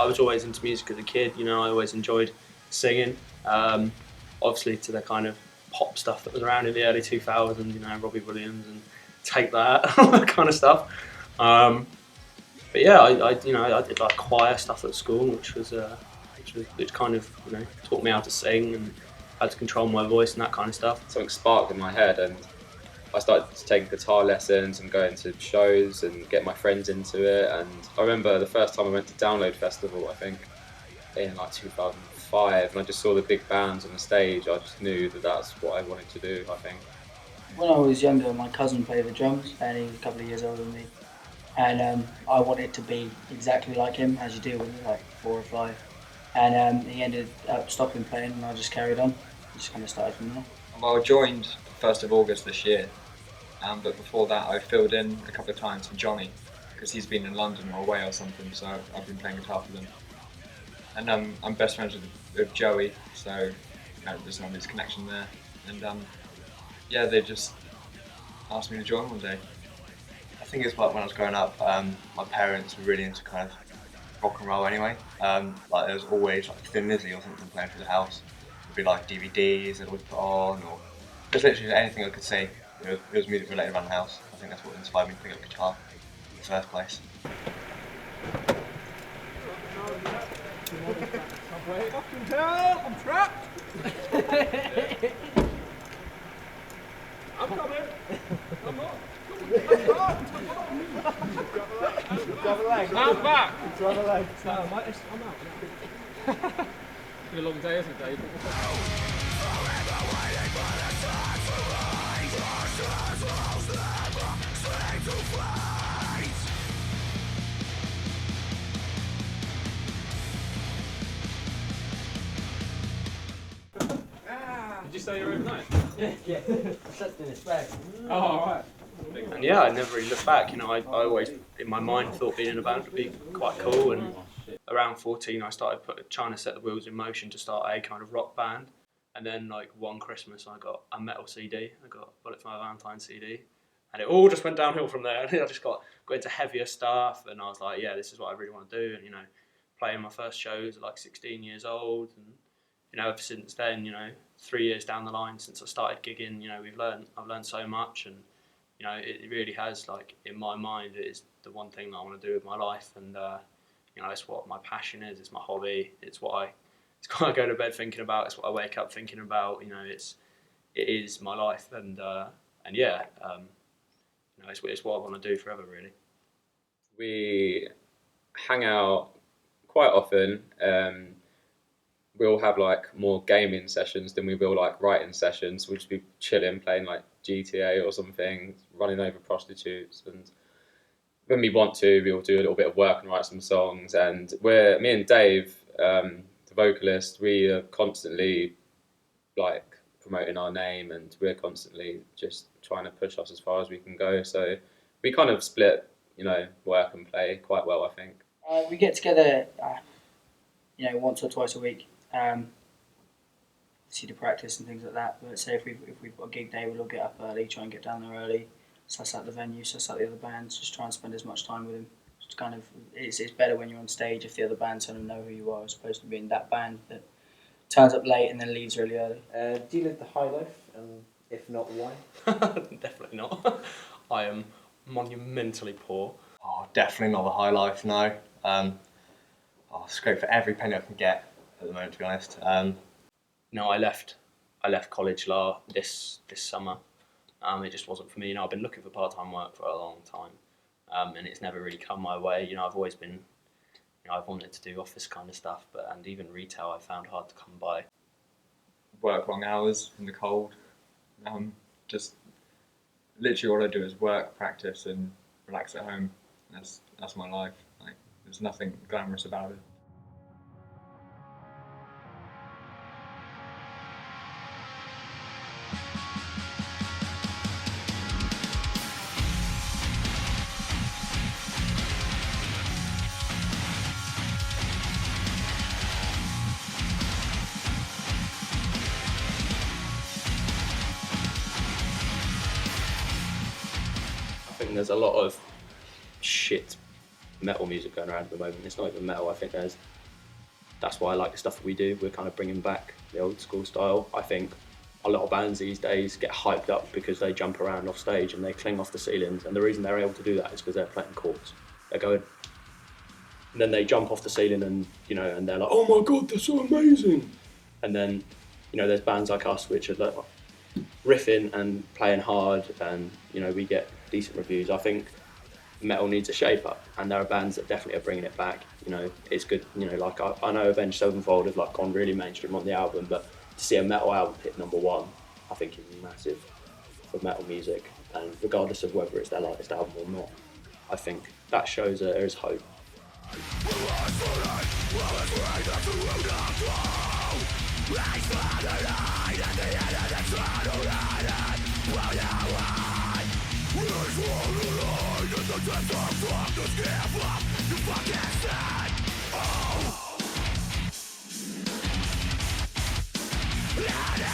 I was always into music as a kid. I always enjoyed singing. Obviously to the kind of pop stuff that was around in the early 2000s. Robbie Williams and Take That, all that kind of stuff. But yeah, I did like choir stuff at school, which kind of taught me how to sing and how to control my voice and that kind of stuff. Something sparked in my head, and I started taking guitar lessons and going to shows and getting my friends into it. And I remember the first time I went to Download Festival, I think in like 2005, and I just saw the big bands on the stage. I just knew that that's what I wanted to do, I think. When I was younger, my cousin played the drums, and he was a couple of years older than me. And I wanted to be exactly like him, as you do when you're like 4 or 5. And he ended up stopping playing, and I just carried on. Just kind of started from there. Well, I joined 1st of August this year, but before that I filled in a couple of times for Johnny, because he's been in London or away or something, so I've been playing guitar for them. And I'm best friends with Joey, so there's an obvious connection there. And yeah, they just asked me to join one day. I think it's like when I was growing up, my parents were really into kind of rock and roll anyway. Like there was always like Thin Lizzy or something playing through the house. It'd be like DVDs they'd always put on, or just literally anything I could see. It was music related around the house. I think that's what inspired me to pick up guitar in the first place. Fucking hell, I'm trapped! I'm coming! I'm not! Grab a leg. I'm back! Grab a leg. No, I'm out. It's been a long day, isn't it, Dave? Did you stay here overnight? Yeah, slept in his bag. Oh, alright. And yeah, I never really looked back. I always, in my mind, thought being in a band would be quite cool. And around 14, I started trying to set the wheels in motion to start a kind of rock band. And then, like, one Christmas, I got a metal CD. I got Bullet for My Valentine CD. And it all just went downhill from there. I just got into heavier stuff. And I was like, yeah, this is what I really want to do. And, playing my first shows at like 16 years old. And, ever since then, 3 years down the line since I started gigging, I've learned so much. And, it really has, like, in my mind, it is the one thing that I want to do with my life. And, it's what my passion is. It's my hobby. It's what I go to bed thinking about. It's what I wake up thinking about. It is my life. And yeah, it's what I want to do forever, really. We hang out quite often. We'll have like more gaming sessions than we will like writing sessions. We'll just be chilling, playing like GTA or something, running over prostitutes. And when we want to, we'll do a little bit of work and write some songs. And me and Dave, the vocalist, we are constantly like promoting our name, and we're constantly just trying to push us as far as we can go. So we kind of split, work and play quite well, I think. We get together, once or twice a week. See to practice and things like that. But say if we've got a gig day, we'll all get up early, try and get down there early, suss out the venue, suss out the other bands, just try and spend as much time with them. It's kind of it's better when you're on stage if the other band sort of know who you are, as opposed to being that band that turns up late and then leaves really early. Do you live the high life? If not, why? Definitely not. I am monumentally poor. Oh, definitely not the high life, no. It's great for every penny I can get at the moment, to be honest. No, I left college this summer. It just wasn't for me. I've been looking for part-time work for a long time, and it's never really come my way. I've always been, I've wanted to do office kind of stuff, and even retail I found hard to come by. Work long hours in the cold. Just literally all I do is work, practice, and relax at home. That's my life. Like, there's nothing glamorous about it. I think there's a lot of shit metal music going around at the moment. It's not even metal. I think that's why I like the stuff that we do. We're kind of bringing back the old school style. I think a lot of bands these days get hyped up because they jump around off stage and they cling off the ceilings, and the reason they're able to do that is because they're playing chords. They're going, and then they jump off the ceiling, and and they're like, oh my god, they're so amazing. And then there's bands like us which are like riffing and playing hard, and we get decent reviews. I think metal needs a shape up, and there are bands that definitely are bringing it back. It's good. Like I know Avenged Sevenfold have like gone really mainstream on the album, but to see a metal album hit #1, I think is massive for metal music, and regardless of whether it's their latest album or not, I think that shows that there is hope. Yeah.